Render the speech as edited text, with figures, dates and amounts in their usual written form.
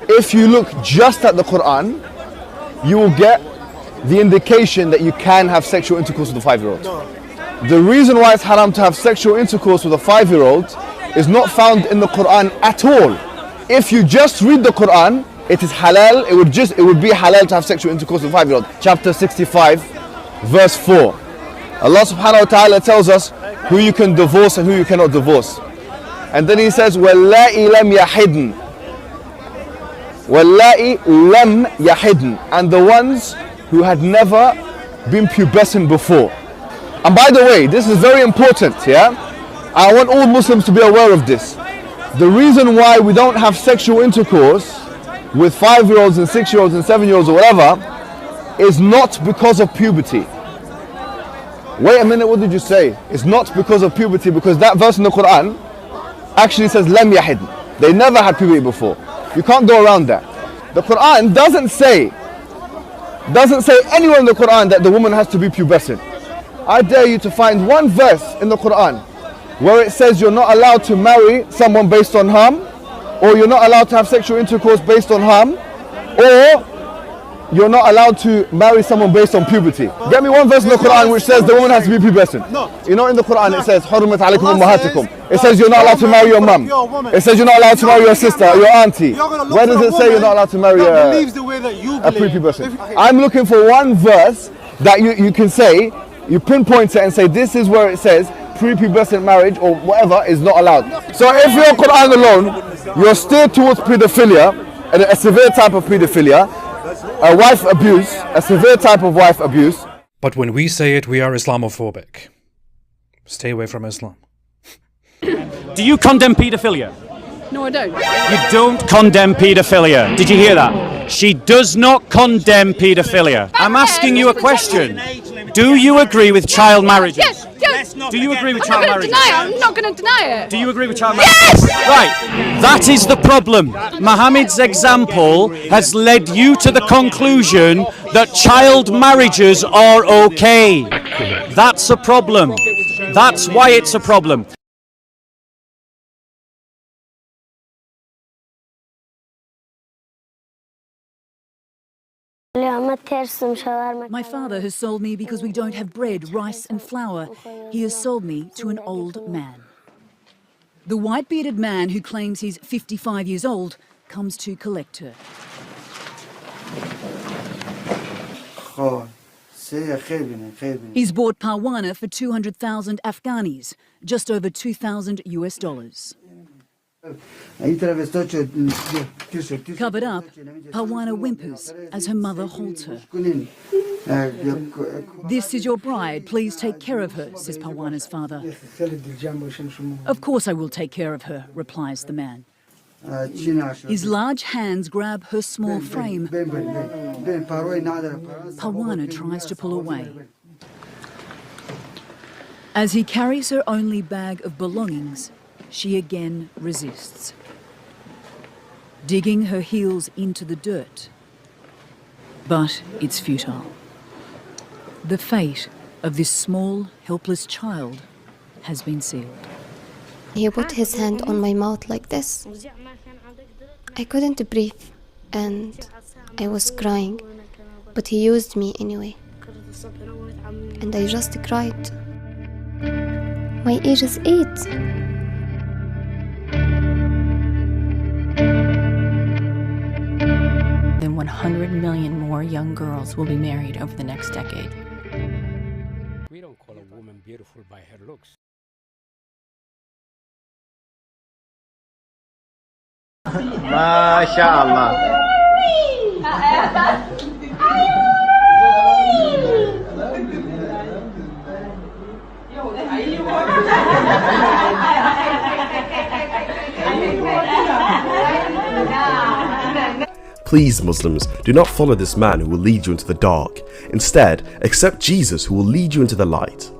if you look just at the Quran, you will get the indication that you can have sexual intercourse with a 5-year-old. The reason why it's haram to have sexual intercourse with a 5-year-old is not found in the Quran at all. If you just read the Quran, it is halal, it would be halal to have sexual intercourse with a 5-year-old. Chapter 65, verse 4. Allah subhanahu wa ta'ala tells us who you can divorce and who you cannot divorce. And then he says, وَاللَّائِ لَمْ يَحِدْنَ وَاللَّائِ لَمْ يَحِدْنَ, and the ones who had never been pubescent before. And by the way, this is very important, yeah? I want all Muslims to be aware of this. The reason why we don't have sexual intercourse with 5-year-olds and 6-year-olds and 7-year-olds or whatever is not because of puberty. Wait a minute, what did you say? It's not because of puberty, because that verse in the Quran actually says lam yahid. They never had puberty before. You can't go around that. The Quran doesn't say anywhere in the Quran that the woman has to be pubescent. I dare you to find one verse in the Quran where it says you're not allowed to marry someone based on harm, or you're not allowed to have sexual intercourse based on harm, or you're not allowed to marry someone based on puberty. Get me one verse in the Quran which says the woman has to be pubescent. No. You know, in the Quran it says حُرِّمَتْ عَلَيْكُمْ أُمَّهَاتُكُم. It says you're not allowed to marry your mum. It says you're not allowed to marry your sister or your auntie. Where does it say you're not allowed to marry a prepubescent? I'm looking for one verse that you can say, you pinpoint it and say this is where it says prepubescent marriage or whatever is not allowed. So if you're Quran alone, you're steered towards pedophilia, and a severe type of pedophilia, a wife abuse, a severe type of wife abuse. But when we say it, we are Islamophobic. Stay away from Islam. Do you condemn paedophilia? No, I don't. You don't condemn paedophilia. Did you hear that? She does not condemn paedophilia. I'm asking you a question. Do you agree with child marriages? Yes. Do you agree with child marriages? I'm not going to deny it. Do you agree with child marriages? Yes! Right. That is the problem. Muhammad's example has led you to the conclusion that child marriages are okay. That's a problem. That's why it's a problem. My father has sold me because we don't have bread, rice and flour. He has sold me to an old man. The white-bearded man who claims he's 55 years old comes to collect her. He's bought Parwana for 200,000 Afghanis, just over $2,000 US. Covered up, Parwana whimpers as her mother holds her. This is your bride, please take care of her, says Parwana's father. Of course I will take care of her, replies the man. His large hands grab her small frame. Parwana tries to pull away. As he carries her only bag of belongings, she again resists, digging her heels into the dirt. But it's futile. The fate of this small, helpless child has been sealed. He put his hand on my mouth like this. I couldn't breathe and I was crying, but he used me anyway. And I just cried. My age is 8. Than 100 million more young girls will be married over the next decade. We don't call a woman beautiful by her looks. MashaAllah. Please, Muslims, do not follow this man who will lead you into the dark. Instead, accept Jesus who will lead you into the light.